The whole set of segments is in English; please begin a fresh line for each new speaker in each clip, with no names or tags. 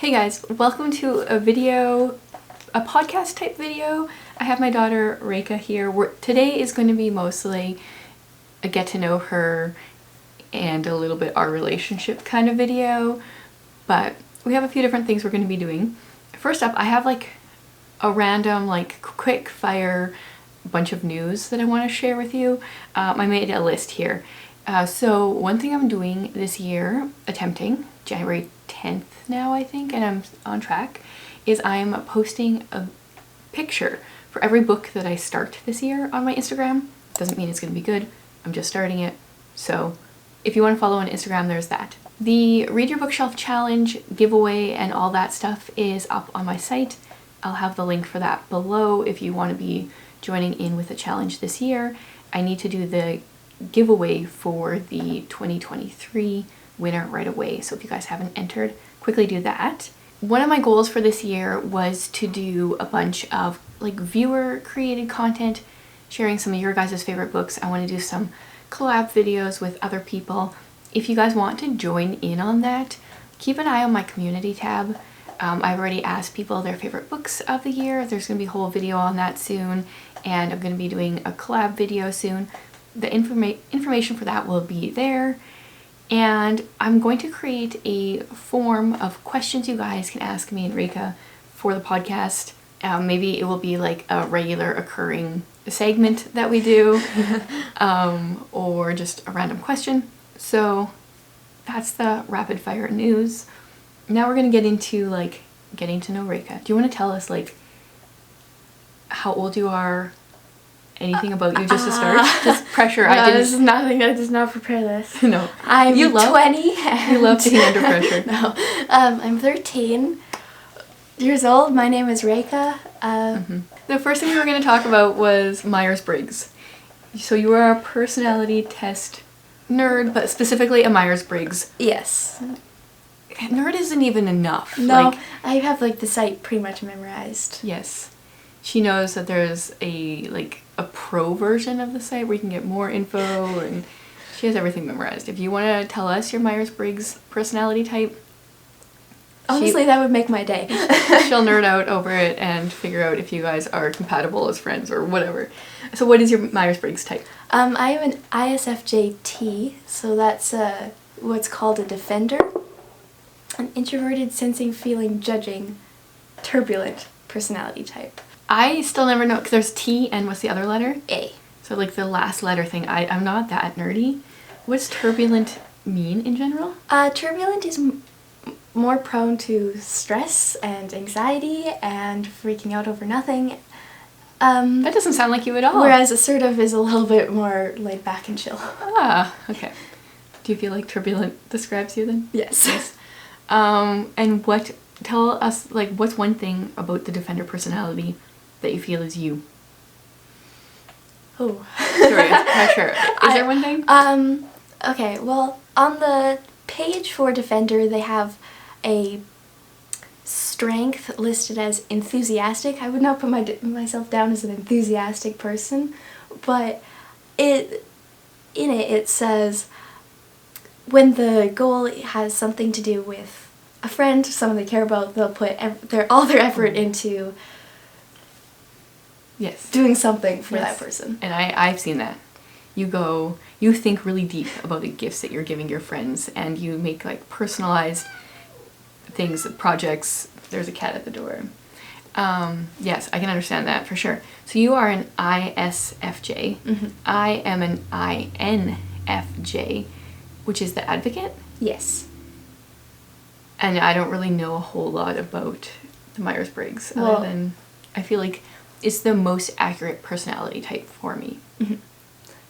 Hey guys, welcome to a podcast type video. I have my daughter Raeca here. Today is going to be mostly a get to know her and a little bit our relationship kind of video, but we have a few different things we're going to be doing. First up, I have like a random quick fire bunch of news that I want to share with you. I made a list here. So one thing I'm doing this year, attempting January 10th now I think, and I'm on track, is I'm posting a picture for every book that I start this year on my Instagram. Doesn't mean it's going to be good, I'm just starting it. So if you want to follow on Instagram, there's that. The Read Your Bookshelf Challenge giveaway and all that stuff is up on my site. I'll have the link for that below if you want to be joining in with the challenge this year. I need to do the giveaway for the 2023 winner right away, so if you guys haven't entered, quickly do that. One of my goals for this year was to do a bunch of viewer created content, sharing some of your guys' favorite books. I want to do some collab videos with other people. If you guys want to join in on that, keep an eye on my community tab. I've already asked people their favorite books of the year. There's going to be a whole video on that soon, and I'm going to be doing a collab video soon. The information for that will be there. And I'm going to create a form of questions you guys can ask me and Raeca for the podcast. Maybe it will be like a regular occurring segment that we do, or just a random question. So that's the rapid fire news. Now we're going to get into getting to know Raeca. Do you want to tell us how old you are? Anything about you just to start? Just pressure.
No, this is nothing. I did not prepare this.
No.
I'm 20.
You love being under pressure.
No. I'm 13 years old. My name is Raeca.
The first thing we were going to talk about was Myers-Briggs. So you are a personality test nerd, but specifically a Myers-Briggs.
Yes.
Nerd isn't even enough.
No, I have the site pretty much memorized.
Yes. She knows that there's a pro version of the site where you can get more info, and she has everything memorized. If you want to tell us your Myers-Briggs personality type,
honestly, that would make my day.
She'll nerd out over it and figure out if you guys are compatible as friends or whatever. So what is your Myers-Briggs type?
I am an ISFJT, so that's what's called a defender. An introverted, sensing, feeling, judging, turbulent personality type.
I still never know, because there's T and what's the other letter?
A.
So the last letter thing, I'm not that nerdy. What does turbulent mean in general?
Turbulent is more prone to stress and anxiety and freaking out over nothing.
That doesn't sound like you at all.
Whereas assertive is a little bit more laid back and chill.
Ah, okay. Do you feel like turbulent describes you then?
Yes.
Yes. And tell us, what's one thing about the defender personality that you feel is you?
Oh.
Sorry, pressure. Is there one thing?
Okay, well, on the page for defender, they have a strength listed as enthusiastic. I would not put myself down as an enthusiastic person, but in it says when the goal has something to do with a friend, someone they care about, they'll put all their effort into doing something for that person.
And I've seen that. You think really deep about the gifts that you're giving your friends, and you make personalized things, projects. There's a cat at the door. Yes, I can understand that for sure. So you are an ISFJ. Mm-hmm. I am an INFJ, which is the advocate.
Yes.
And I don't really know a whole lot about the Myers-Briggs, other than I feel like it's the most accurate personality type for me.
Mm-hmm.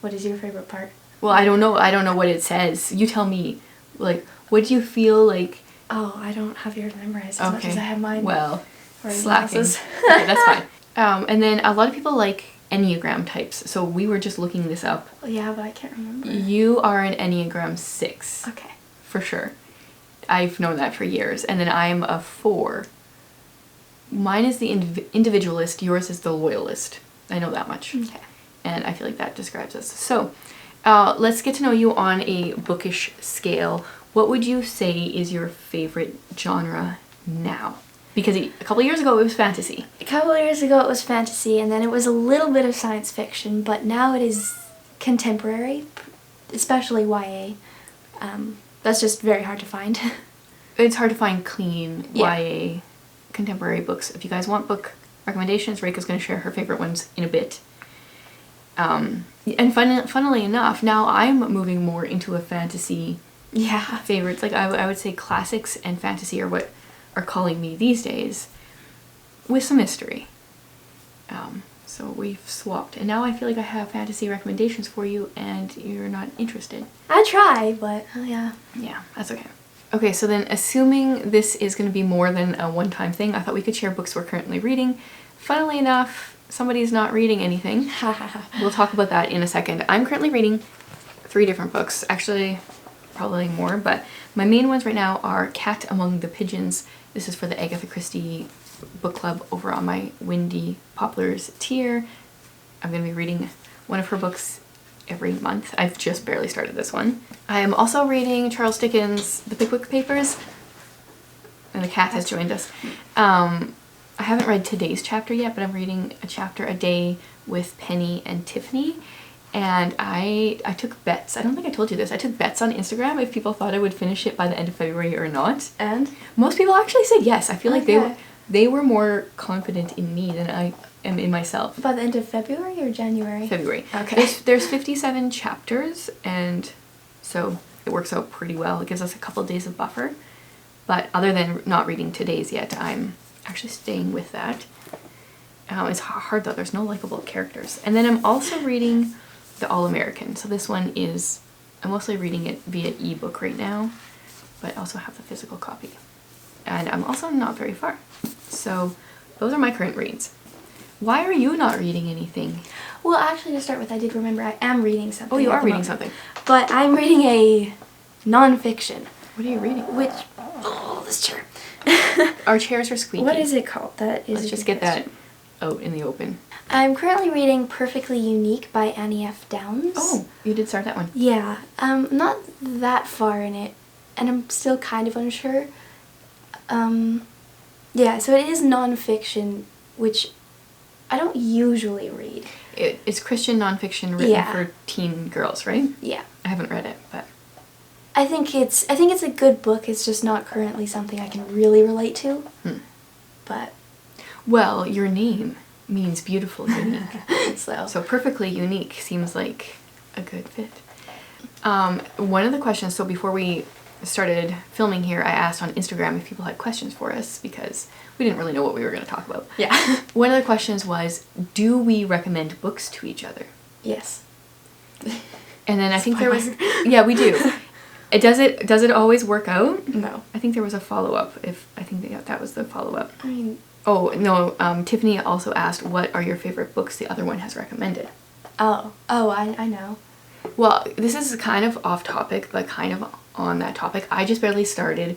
What is your favorite part?
Well, I don't know what it says. You tell me. What do you feel like?
Oh, I don't have yours memorized as much as I have mine.
Well, slacking. Okay, that's fine. And then a lot of people like Enneagram types. So we were just looking this up.
Oh, yeah, but I can't remember.
You are an Enneagram 6.
Okay.
For sure. I've known that for years. And then I'm a 4. Mine is the individualist, yours is the loyalist. I know that much.
Okay.
And I feel like that describes us. So, let's get to know you on a bookish scale. What would you say is your favorite genre now? Because a couple years ago it was fantasy.
A couple of years ago it was fantasy, and then it was a little bit of science fiction, but now it is contemporary, especially YA. That's just very hard to find.
It's hard to find clean YA contemporary books. If you guys want book recommendations, Raeca's going to share her favorite ones in a bit. And funnily enough, now I'm moving more into a fantasy favorites. Like I would say classics and fantasy are what are calling me these days, with some mystery. So we've swapped, and now I feel like I have fantasy recommendations for you and you're not interested.
I try, but yeah,
that's okay. Okay, so then assuming this is going to be more than a one-time thing, I thought we could share books we're currently reading. Funnily enough, somebody's not reading anything. We'll talk about that in a second. I'm currently reading 3 different books, actually probably more, but my main ones right now are Cat Among the Pigeons. This is for the Agatha Christie book club over on my Windy Poplars tier. I'm going to be reading one of her books every month. I've just barely started this one. I am also reading Charles Dickens' The Pickwick Papers, and the cat has joined us. I haven't read today's chapter yet, but I'm reading a chapter a day with Penny and Tiffany, and I took bets. I don't think I told you this. I took bets on Instagram if people thought I would finish it by the end of February or not.
And?
Most people actually said yes. I feel like they were more confident in me than I am in myself.
By the end of February or January?
February.
Okay.
There's 57 chapters, and so it works out pretty well. It gives us a couple days of buffer. But other than not reading today's yet, I'm actually staying with that. It's hard though. There's no likable characters. And then I'm also reading The All-American. So this one is, I'm mostly reading it via ebook right now, but I also have the physical copy. And I'm also not very far. So those are my current reads. Why are you not reading anything?
Well, actually, to start with, I did remember I am reading something.
Oh, you are reading something.
But I'm reading a non-fiction.
What are you reading?
Which, this chair.
Our chairs are squeaky.
What is it called? That is.
Let's just get that out in the open.
I'm currently reading Perfectly Unique by Annie F. Downs.
Oh, you did start that one.
Yeah, not that far in it, and I'm still kind of unsure. Yeah, so it is non-fiction, which I don't usually read.
It's Christian nonfiction written for teen girls, right?
Yeah.
I haven't read it, but
I think it's a good book. It's just not currently something I can really relate to. But
well, your name means beautiful, unique. So Perfectly Unique seems like a good fit. One of the questions, so before we started filming here, I asked on Instagram if people had questions for us because we didn't really know what we were going to talk about.
Yeah.
One of the questions was, do we recommend books to each other?
Yes.
And then I think there was, yeah, we do. Does it always work out?
No.
I think there was a follow-up. I think that was the follow-up.
I mean.
Oh, no, Tiffany also asked, what are your favorite books the other one has recommended?
Oh, I know.
Well, this is kind of off topic, but kind of on that topic. I just barely started.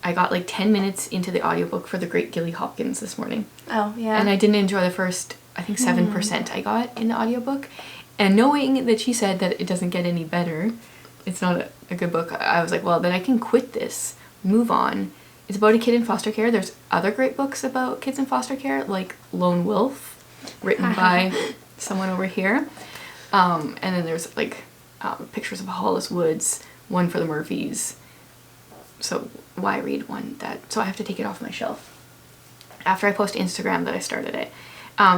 I got like 10 minutes into the audiobook for The Great Gilly Hopkins this morning.
Oh, yeah.
And I didn't enjoy the first, I think 7% I got in the audiobook. And knowing that she said that it doesn't get any better, it's not a good book, I was like, well, then I can quit this, move on. It's about a kid in foster care. There's other great books about kids in foster care, like Lone Wolf, written by someone over here. And then there's like pictures of Hollis Woods, one for the Murphys. So why read one so I have to take it off my shelf after I post to Instagram that I started it.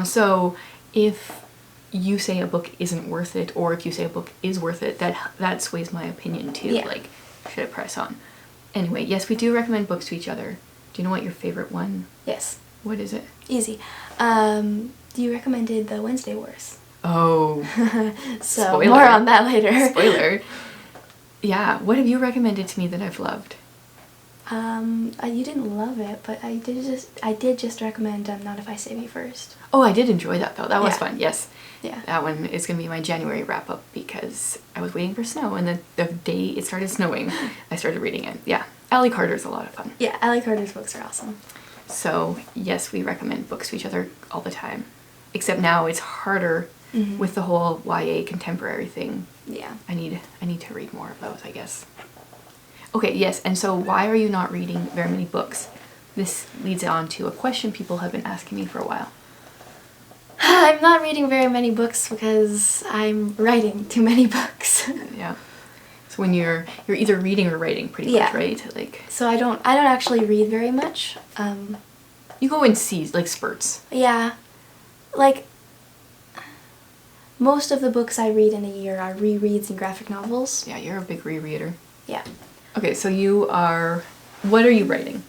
So if you say a book isn't worth it, or if you say a book is worth it, that sways my opinion too. Yeah. Like, should it press on? Anyway, yes, we do recommend books to each other. Do you know what your favorite one?
Yes.
What is it?
Easy. You recommended The Wednesday Wars.
Oh.
So
spoiler.
More on that later.
Spoiler. Yeah. What have you recommended to me that I've loved?
You didn't love it, but I did just recommend Not If I Save You First.
Oh, I did enjoy that though. That was fun. Yes.
Yeah.
That one is going to be my January wrap up because I was waiting for snow, and the day it started snowing, I started reading it. Yeah. Ally Carter's a lot of fun.
Yeah, Ally Carter's books are awesome.
So, yes, we recommend books to each other all the time. Except now it's harder with the whole YA contemporary thing.
Yeah.
I need to read more of those, I guess. Okay, yes, and so why are you not reading very many books? this leads on to a question people have been asking me for a while.
I'm not reading very many books because I'm writing too many books.
Yeah. So when you're either reading or writing pretty much, right? Like,
so I don't actually read very much.
you go in seas, like spurts.
Yeah. Like, most of the books I read in a year are rereads and graphic novels.
Yeah, you're a big rereader.
Yeah.
Okay, so what are you writing?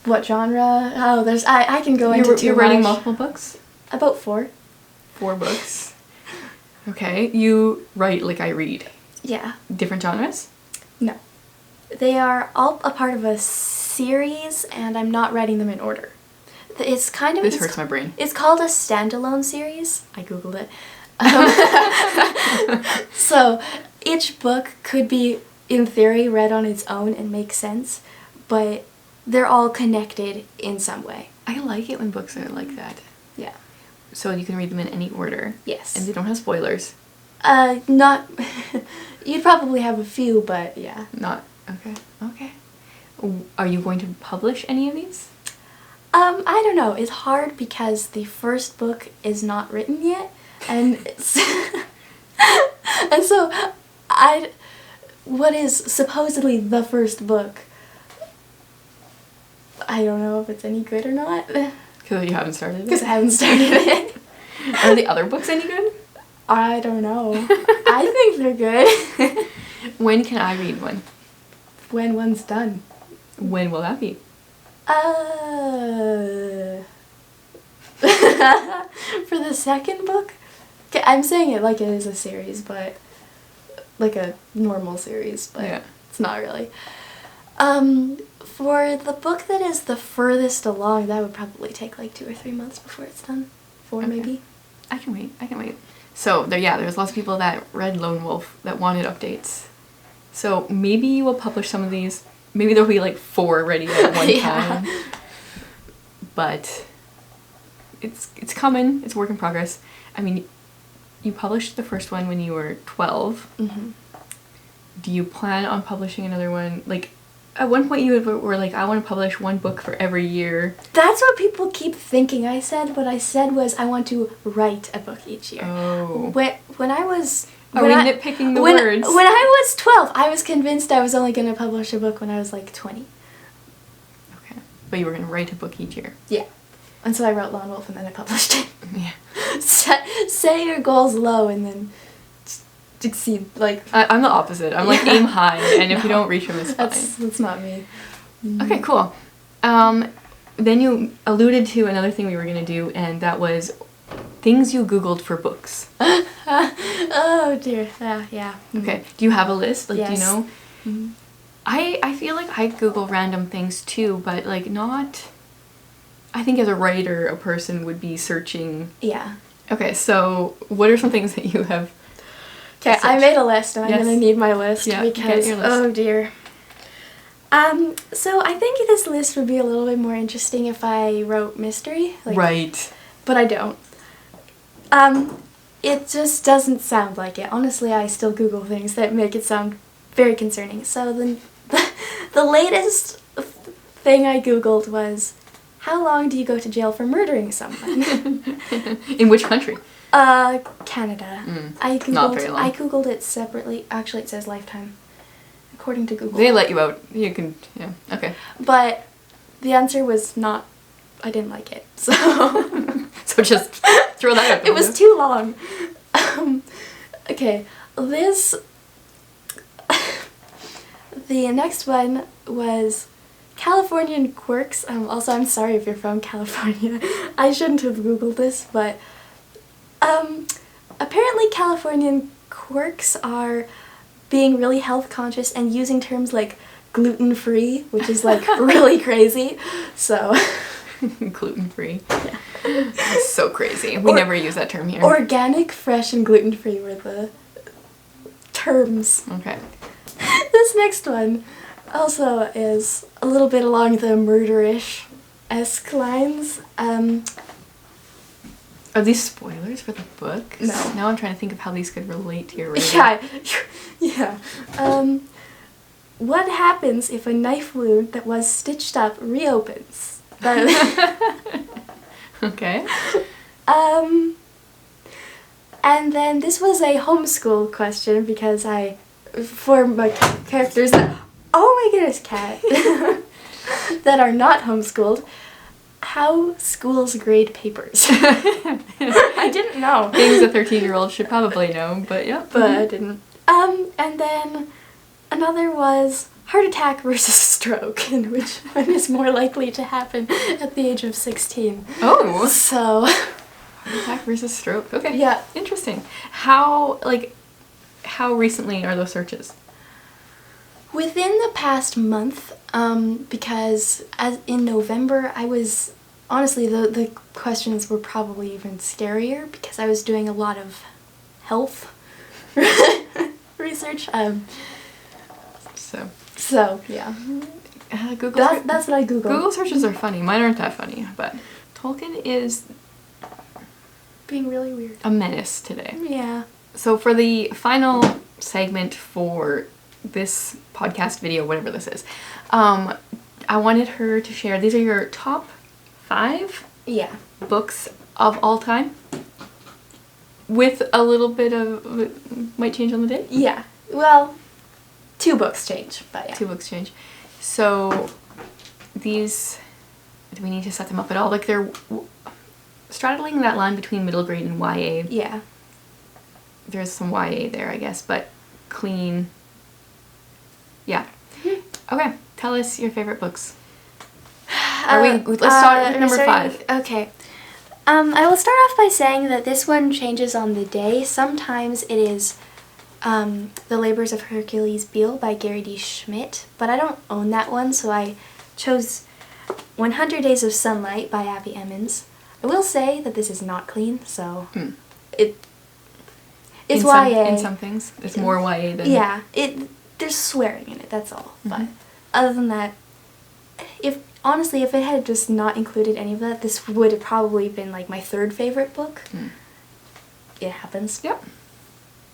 What genre? Oh, I can go into too much.
You're writing multiple books?
About 4.
4 books. Okay, you write like I read.
Yeah.
Different genres?
No. They are all a part of a series, and I'm not writing them in order. It's kind of...
This hurts my brain.
It's called a standalone series. I googled it. So, each book could be, in theory, read on its own and make sense, but they're all connected in some way.
I like it when books are like that.
Yeah.
So you can read them in any order.
Yes.
And they don't have spoilers.
Not... You'd probably have a few, but yeah.
Not... Okay. Are you going to publish any of these?
I don't know. It's hard because the first book is not written yet, and and so what is supposedly the first book, I don't know if it's any good or not.
Because you haven't started it?
Because I haven't started it.
Are the other books any good?
I don't know. I think they're good.
When can I read one?
When one's done.
When will that be?
For the second book? Okay, I'm saying it like it is a series, but like a normal series, but
yeah.
It's not really. For the book that is the furthest along, that would probably take like 2 or 3 months before it's done. 4
Okay.
maybe.
I can wait. So there's lots of people that read Lone Wolf that wanted updates. So maybe you will publish some of these. Maybe there'll be like 4 ready at one time. But it's coming. It's a work in progress. I mean, you published the first one when you were 12.
Mm-hmm.
Do you plan on publishing another one? Like, at one point you were like, I want to publish 1 book for every year.
That's what people keep thinking I said. What I said was I want to write a book each year.
Oh.
When I was...
Are we nitpicking the words?
When I was 12, I was convinced I was only going to publish a book when I was like 20.
Okay. But you were going to write a book each year.
Yeah. And so I wrote Lone Wolf and then I published it.
Yeah.
Set your goals low and then succeed. Like,
I'm the opposite. I'm like aim high, and if you don't reach them, it's fine.
That's not me.
Okay, cool. Then you alluded to another thing we were going to do, and that was things you Googled for books.
Oh dear. Yeah.
Okay. Do you have a list? Like,
yes.
do you know?
Mm-hmm.
I feel like I Google random things too, but like not... I think as a writer, a person would be searching...
Yeah.
Okay, so what are some things that you have...
Okay, I made a list and I'm going to need my list because...
get your list.
Oh dear. So I think this list would be a little bit more interesting if I wrote mystery. Like,
right.
But I don't. It just doesn't sound like it. Honestly, I still Google things that make it sound very concerning. So the latest thing I Googled was, how long do you go to jail for murdering someone?
In which country?
Canada.
Not very long.
I Googled it separately. Actually, it says lifetime. According to Google.
They let you out. You can, yeah, okay.
But the answer was not, I didn't like it, so...
So just throw that out there.
It was too long. Okay, the next one was Californian quirks. Also, I'm sorry if you're from California. I shouldn't have Googled this, but apparently Californian quirks are being really health conscious and using terms like gluten-free, which is like really crazy. So
gluten-free. Yeah. That's so crazy. We never use that term here.
Organic, fresh, and gluten-free were the terms.
Okay.
This next one also is a little bit along the murderish-esque lines.
Are these spoilers for the book?
No.
Now I'm trying to think of how these could relate to your writing.
Yeah. what happens if a knife wound that was stitched up reopens?
Okay.
And then this was a homeschool question because for my characters that, oh my goodness, cat, that are not homeschooled, how schools grade papers. I didn't know.
Things a 13-year-old should probably know, but yeah.
But I didn't. And then another was heart attack versus stroke, and which one is more likely to happen at the age of 16.
Oh.
So.
Heart attack versus stroke. Okay.
Yeah.
Interesting. How recently are those searches?
Within the past month, because as in November, I was, honestly, the questions were probably even scarier because I was doing a lot of health research. So yeah.
Google.
That's what I Googled.
Google searches are funny. Mine aren't that funny, but Tolkien is
being really weird.
A menace today.
Yeah.
So for the final segment for this podcast video, whatever this is, I wanted her to share, these are your top 5 books of all time, with a little bit of, might change on the day?
Yeah. Well, 2 books change, but yeah.
2 books change. So these, do we need to set them up at all? Like they're straddling that line between middle grade and YA.
Yeah.
There's some YA there, I guess, but clean. Yeah. Okay, tell us your favorite books. Let's start with number 5.
Okay. I will start off by saying that this one changes on the day. Sometimes it is The Labors of Hercules Beale by Gary D. Schmidt, but I don't own that one, so I chose 100 Days of Sunlight by Abby Emmons. I will say that this is not clean, so it's YA.
In some things, it's more YA than...
Yeah, there's swearing in it, that's all. But other than that, if it had just not included any of that, this would have probably been like my 3rd favorite book. It happens.
Yep.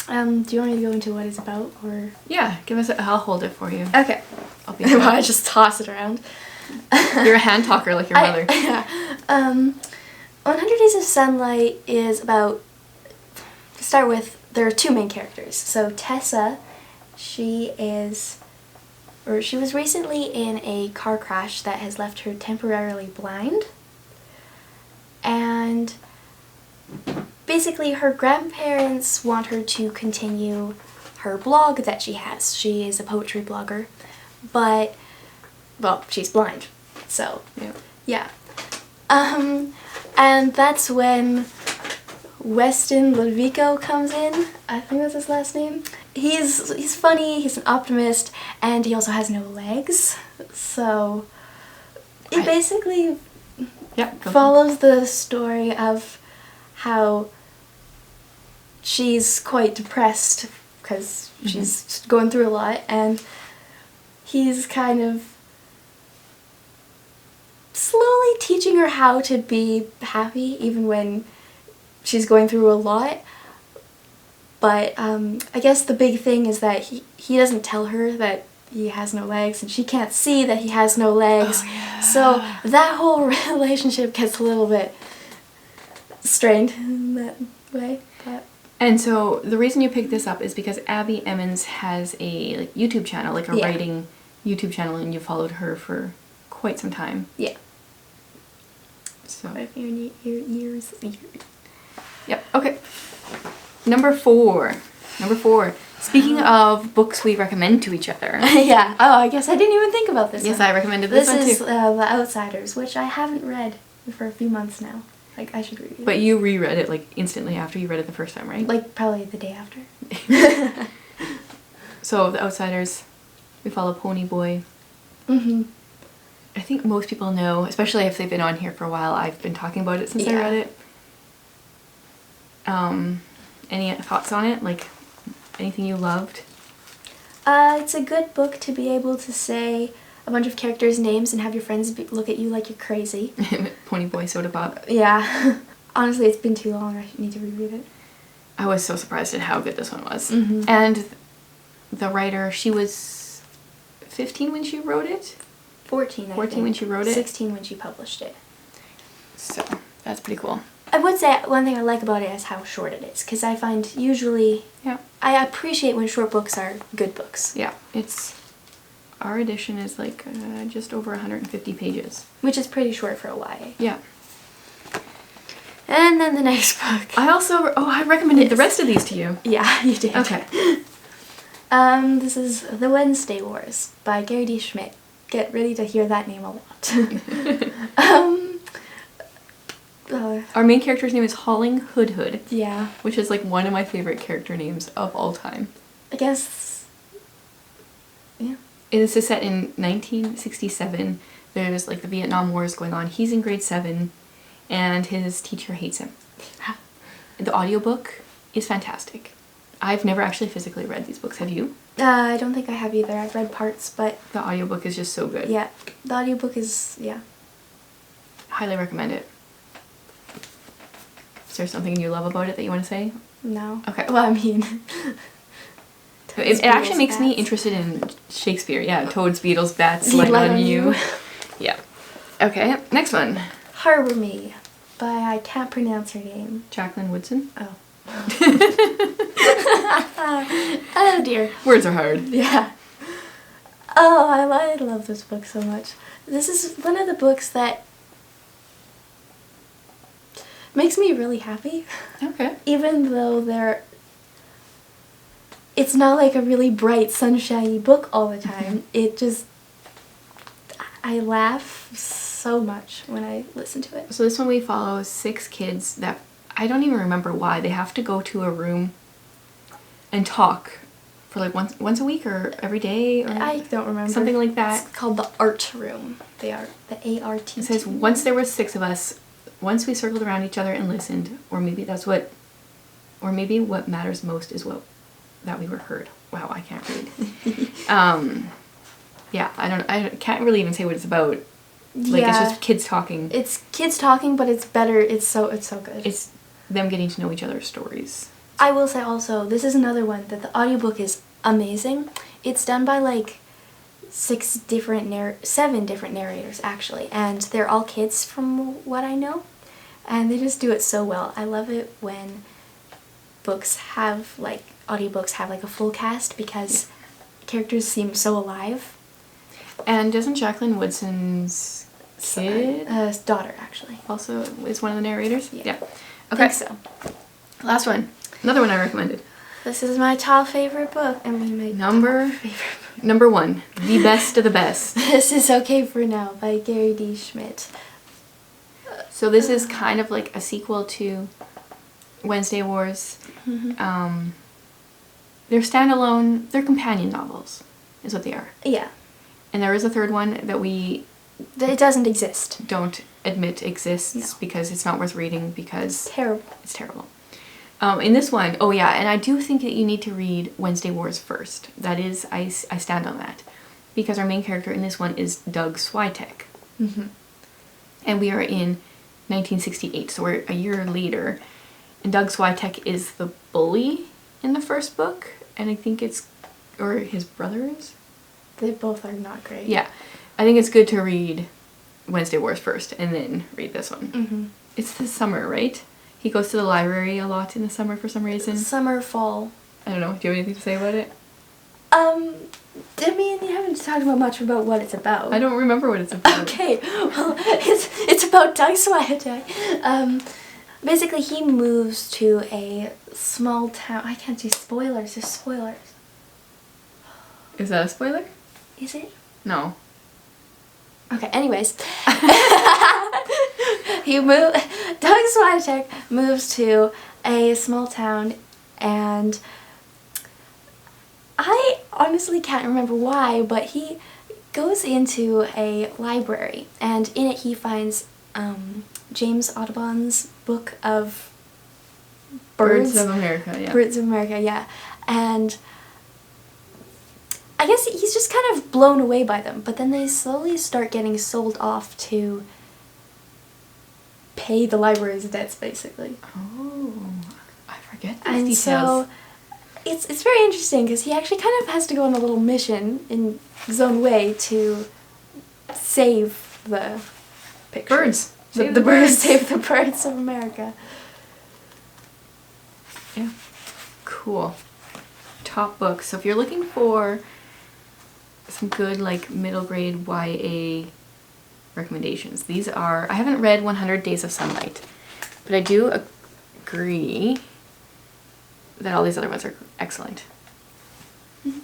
Do you want me to go into what it's about, or?
Yeah, I'll hold it for you.
Okay.
I'll be
Well, I just toss it around.
You're a hand talker like your mother.
Yeah. 100 Days of Sunlight is about, to start with, there are 2 main characters. So Tessa, she was recently in a car crash that has left her temporarily blind. And basically her grandparents want her to continue her blog that she has. She is a poetry blogger, but, well, she's blind, so, yeah. And that's when Weston Ludvico comes in. I think that's his last name. He's funny, he's an optimist, and he also has no legs. So it basically follows the story of how she's quite depressed because she's going through a lot, and he's kind of slowly teaching her how to be happy even when she's going through a lot. But I guess the big thing is that he doesn't tell her that he has no legs, and she can't see that he has no legs. Oh, yeah. So that whole relationship gets a little bit strained in that way. But.
And so the reason you picked this up is because Abby Emmons has a YouTube channel, like a writing YouTube channel, and you followed her for quite some time. Yeah. So.
Quite a few years.
Yep. Okay. Number 4. Speaking of books we recommend to each other.
Yeah. Oh, I guess I didn't even think about this.
Yes, I recommended this one too.
This is The Outsiders, which I haven't read for a few months now. Like, I should read it.
But you reread it, like, instantly after you read it the first time, right?
Like, probably the day after.
So, The Outsiders, we follow Pony Boy. I think most people know, especially if they've been on here for a while, I've been talking about it since I read it. Any thoughts on it? Like, anything you loved?
It's a good book to be able to say a bunch of characters' names and have your friends look at you like you're crazy.
Pony Boy Soda Pop.
Yeah. Honestly, it's been too long. I need to reread it.
I was so surprised at how good this one was. And the writer, she was 15 when she wrote it.
14, I
14
think.
when she wrote it.
16 when she published it.
So that's pretty cool.
I would say one thing I like about it is how short it is, because I find usually,
Yeah.
I appreciate when short books are good books.
Yeah, our edition is like just over 150 pages.
Which is pretty short for a YA.
Yeah.
And then the next book.
I recommended the rest of these to you.
Yeah, you did.
Okay.
This is The Wednesday Wars by Gary D. Schmidt. Get ready to hear that name a lot.
Our main character's name is Halling Hood,
Yeah.
which is like one of my favorite character names of all time.
I guess, yeah.
This is set in 1967. There's like the Vietnam War is going on. He's in grade 7 and his teacher hates him. The audiobook is fantastic. I've never actually physically read these books. Have you?
I don't think I have either. I've read parts, but...
The audiobook is just so good.
Yeah. The audiobook is, yeah.
Highly recommend it. Is there something you love about it that you want to say?
No.
Okay.
Well, I mean...
It actually makes me interested in Shakespeare. Yeah, Toads, Beetles, Bats, Light on You. Yeah. Okay, next one.
Harbor Me by, I can't pronounce her name.
Jacqueline Woodson.
Oh. Oh dear.
Words are hard.
Yeah. Oh, I love this book so much. This is one of the books that makes me really happy.
Okay.
Even though it's not like a really bright, sunshiny book all the time. It just, I laugh so much when I listen to it.
So this one we follow 6 kids that, I don't even remember why, they have to go to a room and talk for like once a week or every day, or
I don't remember.
something like that.
It's called the Art Room. The ART.
It says, once there were 6 of us, once we circled around each other and listened, or maybe what matters most is that we were heard. Wow, I can't read. Yeah, I can't really even say what it's about. Like, it's just kids talking.
It's kids talking, but it's better. It's so good.
It's them getting to know each other's stories.
I will say also, this is another one that the audiobook is amazing. It's done by like 7 different narrators actually, and they're all kids from what I know, and they just do it so well. I love it when audiobooks have like a full cast, because characters seem so alive. And
doesn't Jacqueline Woodson's kid?
Daughter, actually.
Also is one of the narrators?
Yeah.
Okay.
I think so.
Last one. Another one I recommended.
This is my top favorite book. I mean, my
Number 1. The best of the best.
This is Okay for Now by Gary D. Schmidt.
So this is kind of like a sequel to Wednesday Wars.
Mm-hmm.
They're standalone, they're companion novels, is what they are.
Yeah.
And there is a third one that
it doesn't exist.
Don't admit exists because it's not worth reading because it's terrible. In this one, oh yeah, and I do think that you need to read Wednesday Wars first. That is, I stand on that. Because our main character in this one is Doug Switek.
Mm-hmm.
And we are in 1968, so we're a year later. And Doug Switek is the bully in the first book, and I think or his brother is?
They both are not great.
Yeah. I think it's good to read Wednesday Wars first, and then read this one.
Mm-hmm.
It's the summer, right? He goes to the library a lot in the summer for some reason.
Summer, fall.
I don't know. Do you have anything to say about it?
I mean, you haven't talked much about what it's about.
I don't remember what it's about.
Okay, well, it's about Doug Switek. Basically, he moves to a small town. I can't do spoilers. There's spoilers.
Is that a spoiler?
Is it?
No.
Okay, anyways. Doug Switek moves to a small town, and I honestly can't remember why, but he goes into a library, and in it he finds James Audubon's book of birds.
Birds of America, yeah.
Birds of America, yeah. And I guess he's just kind of blown away by them, but then they slowly start getting sold off to pay the library's debts, basically.
Oh, I forget these
And
details.
so it's very interesting because he actually kind of has to go on a little mission in his own way to save the pictures.
Birds.
The birds. Save the birds of America.
Yeah. Cool. Top books. So if you're looking for some good like middle grade YA recommendations, these are, I haven't read 100 Days of Sunlight, but I do agree that all these other ones are excellent.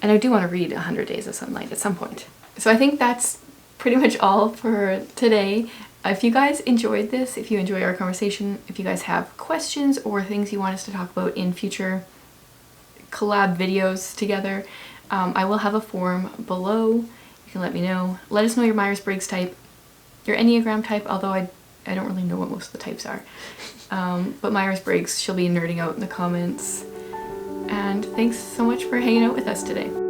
And I do want to read 100 Days of Sunlight at some point. So I think that's pretty much all for today. If you guys enjoyed this, if you enjoy our conversation, if you guys have questions or things you want us to talk about in future collab videos together, I will have a form below. You can let me know. Let us know your Myers-Briggs type, your Enneagram type, although I don't really know what most of the types are. But Myers-Briggs, she'll be nerding out in the comments. And thanks so much for hanging out with us today.